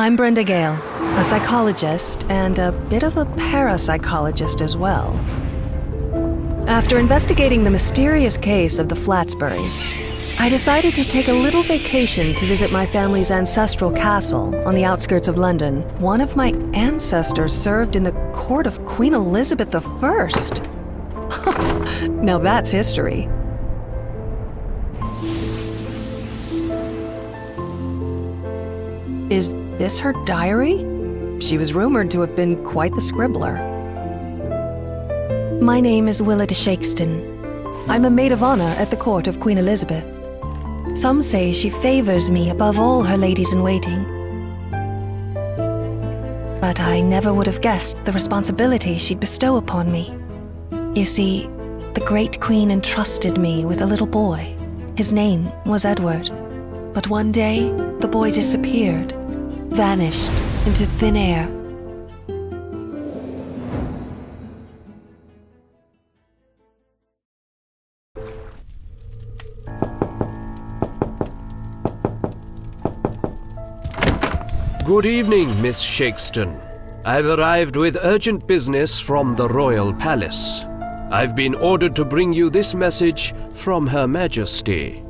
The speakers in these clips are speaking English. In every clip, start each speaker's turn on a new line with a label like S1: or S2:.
S1: I'm Brenda Gale, a psychologist and a bit of a parapsychologist as well. After investigating the mysterious case of the Flatsburys, I decided to take a little vacation to visit my family's ancestral castle on the outskirts of London. One of my ancestors served in the court of Queen Elizabeth I. Now that's history. Is this her diary? She was rumored to have been quite the scribbler. My name is Willa de Shakeston. I'm a maid of honor at the court of Queen Elizabeth. Some say she favors me above all her ladies-in-waiting. But I never would have guessed the responsibility she'd bestow upon me. You see, the great queen entrusted me with a little boy. His name was Edward. But one day, the boy disappeared, vanished into thin air.
S2: Good evening, Miss Shakeston. I've arrived with urgent business from the Royal Palace. I've been ordered to bring you this message from Her Majesty.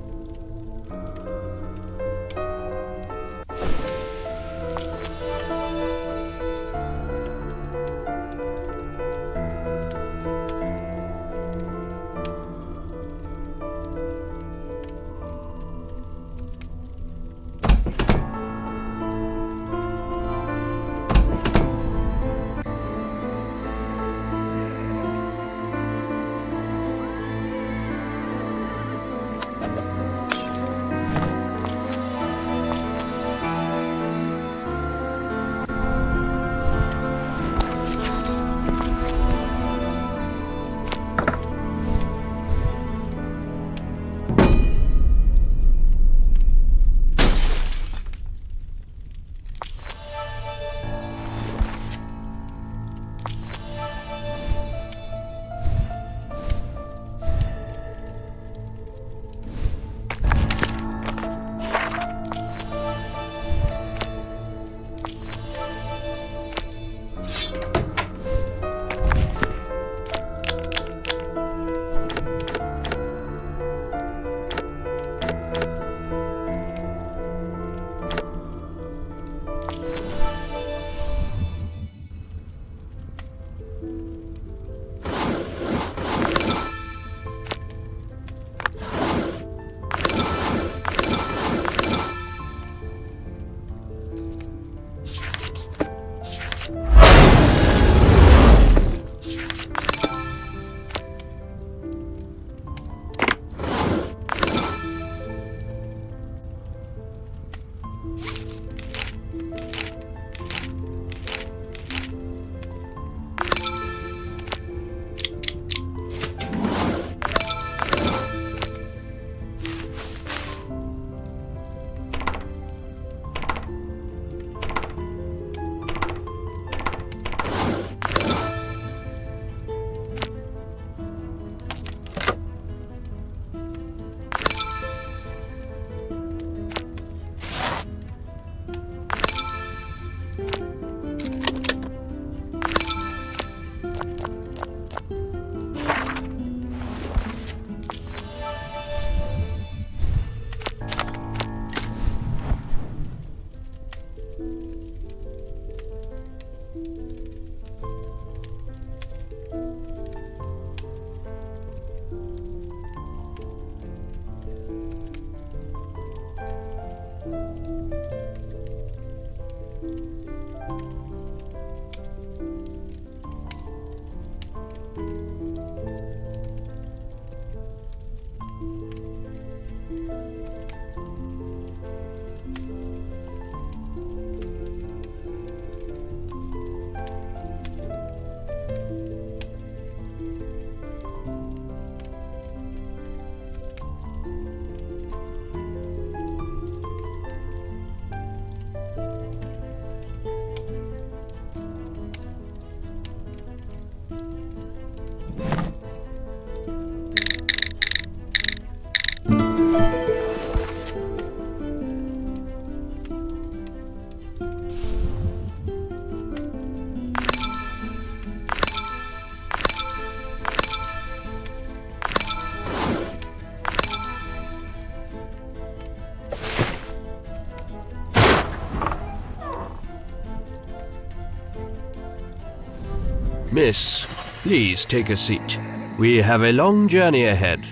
S2: Miss, please take a seat. We have a long journey ahead.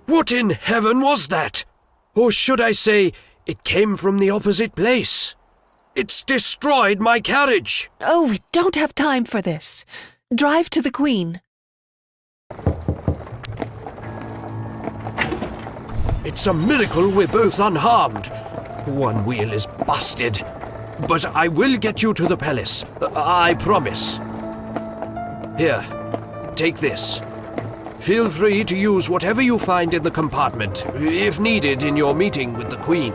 S2: What in heaven was that? Or should I say, it came from the opposite place. It's destroyed my carriage.
S1: Oh, we don't have time for this. Drive to the Queen.
S2: It's a miracle we're both unharmed. One wheel is busted. But I will get you to the palace. I promise. Here, take this. Feel free to use whatever you find in the compartment, if needed in your meeting with the Queen.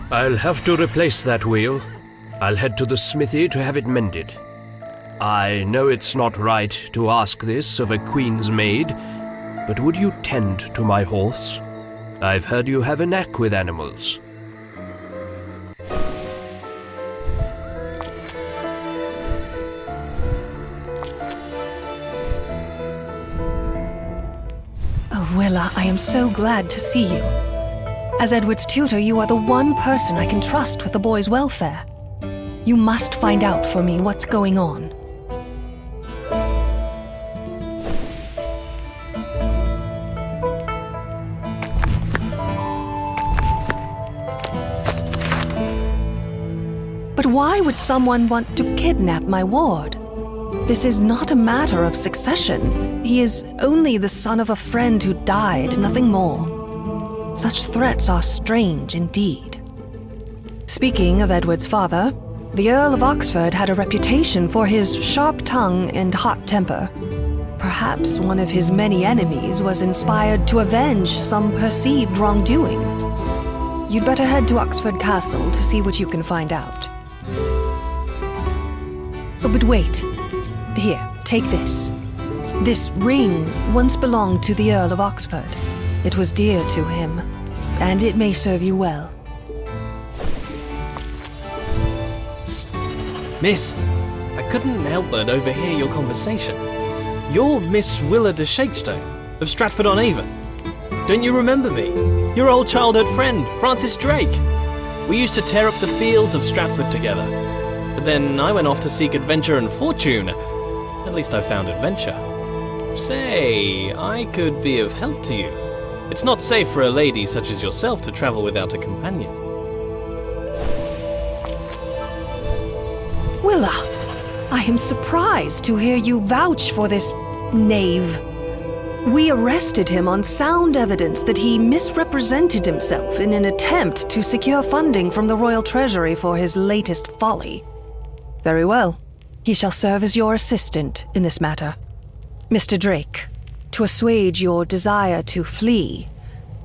S2: I'll have to replace that wheel. I'll head to the smithy to have it mended. I know it's not right to ask this of a queen's maid, but would you tend to my horse? I've heard you have a knack with animals.
S1: Oh, Willa, I am so glad to see you. As Edward's tutor, you are the one person I can trust with the boy's welfare. You must find out for me what's going on. But why would someone want to kidnap my ward? This is not a matter of succession. He is only the son of a friend who died, nothing more. Such threats are strange indeed. Speaking of Edward's father, the Earl of Oxford had a reputation for his sharp tongue and hot temper. Perhaps one of his many enemies was inspired to avenge some perceived wrongdoing. You'd better head to Oxford Castle to see what you can find out. Oh, but wait. Here, take this. This ring once belonged to the Earl of Oxford. It was dear to him, and it may serve you well.
S3: Miss, I couldn't help but overhear your conversation. You're Miss Willa de Shakestone of Stratford-on-Avon. Don't you remember me? Your old childhood friend, Francis Drake. We used to tear up the fields of Stratford together. But then I went off to seek adventure and fortune. At least I found adventure. Say, I could be of help to you. It's not safe for a lady such as yourself to travel without a companion.
S1: Willa, I am surprised to hear you vouch for this knave. We arrested him on sound evidence that he misrepresented himself in an attempt to secure funding from the Royal Treasury for his latest folly. Very well. He shall serve as your assistant in this matter. Mr. Drake, to assuage your desire to flee,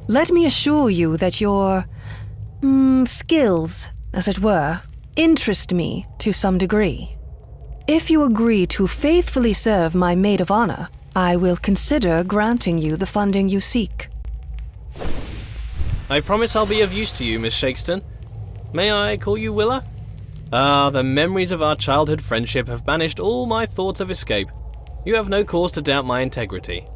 S1: let me assure you that your skills, as it were, interest me to some degree. If you agree to faithfully serve my maid of honor, I will consider granting you the funding you seek.
S3: I promise I'll be of use to you, Miss Shakestone. May I call you Willa? Ah, the memories of our childhood friendship have banished all my thoughts of escape. You have no cause to doubt my integrity.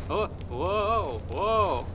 S4: Oh, whoa, whoa.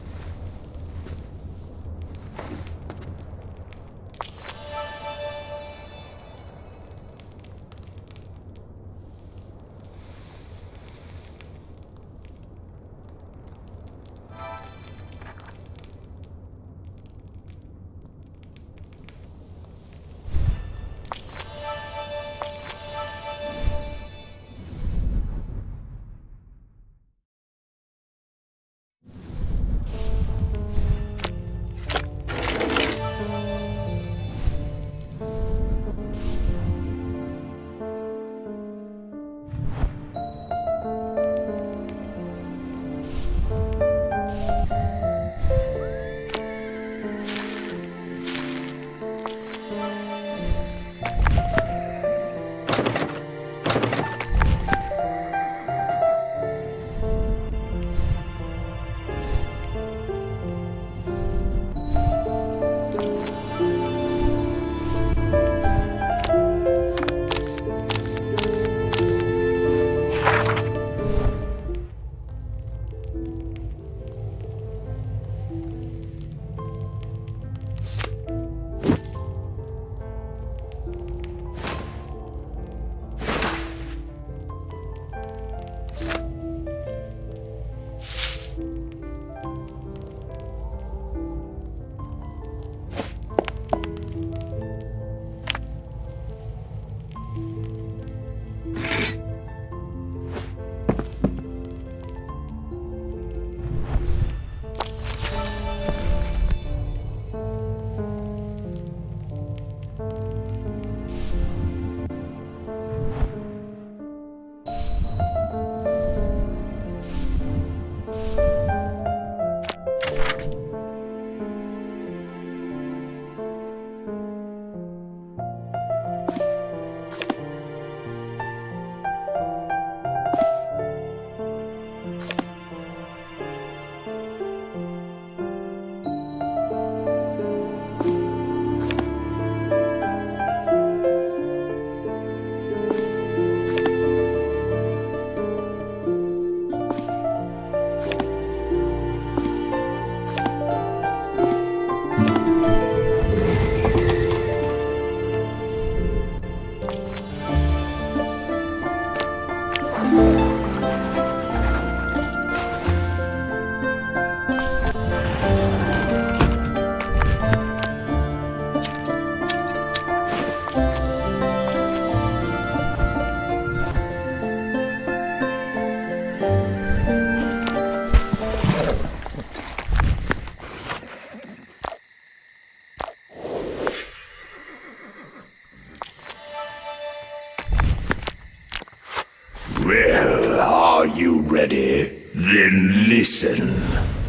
S5: Well, are you ready? Then listen.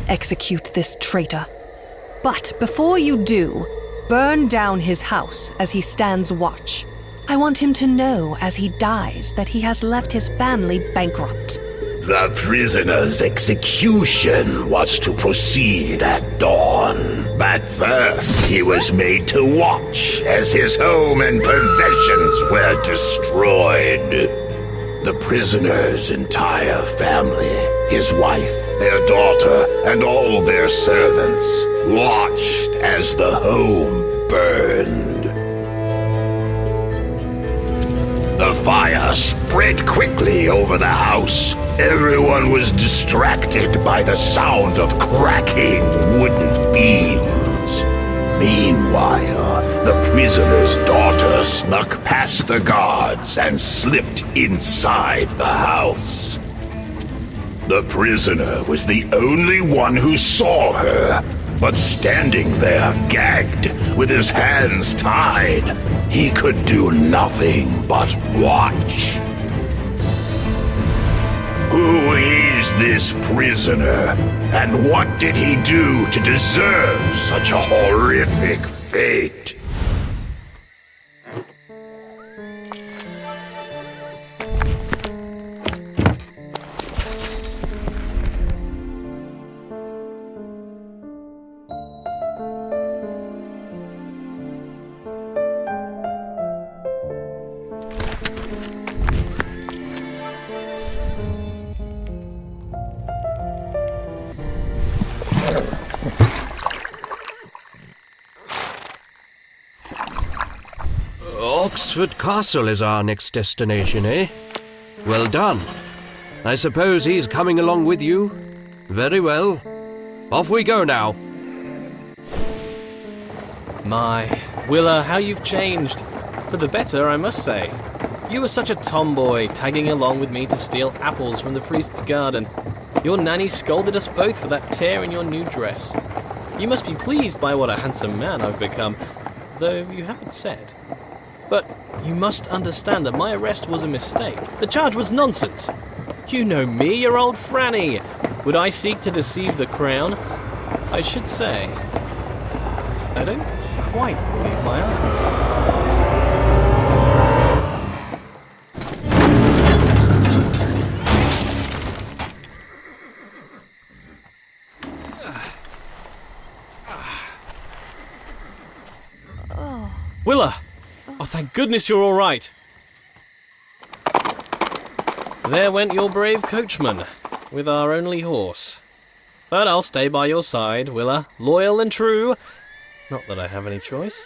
S1: Execute this traitor. But before you do, burn down his house as he stands watch. I want him to know as he dies that he has left his family bankrupt.
S5: The prisoner's execution was to proceed at dawn. But first, he was made to watch as his home and possessions were destroyed. The prisoner's entire family, his wife, their daughter, and all their servants watched as the home burned. The fire spread quickly over the house. Everyone was distracted by the sound of cracking wooden beams. Meanwhile, the prisoner's daughter snuck past the guards and slipped inside the house. The prisoner was the only one who saw her, but standing there gagged, with his hands tied, he could do nothing but watch. Who is this prisoner, and what did he do to deserve such a horrific fate?
S2: Oxford Castle is our next destination, eh? Well done. I suppose he's coming along with you? Very well. Off we go now.
S3: My, Willa, how you've changed. For the better, I must say. You were such a tomboy, tagging along with me to steal apples from the priest's garden. Your nanny scolded us both for that tear in your new dress. You must be pleased by what a handsome man I've become, though you haven't said. But you must understand that my arrest was a mistake. The charge was nonsense. You know me, your old Franny. Would I seek to deceive the crown? I should say, I don't quite believe my eyes. Willa! Oh, thank goodness you're all right. There went your brave coachman, with our only horse. But I'll stay by your side, Willa, loyal and true. Not that I have any choice.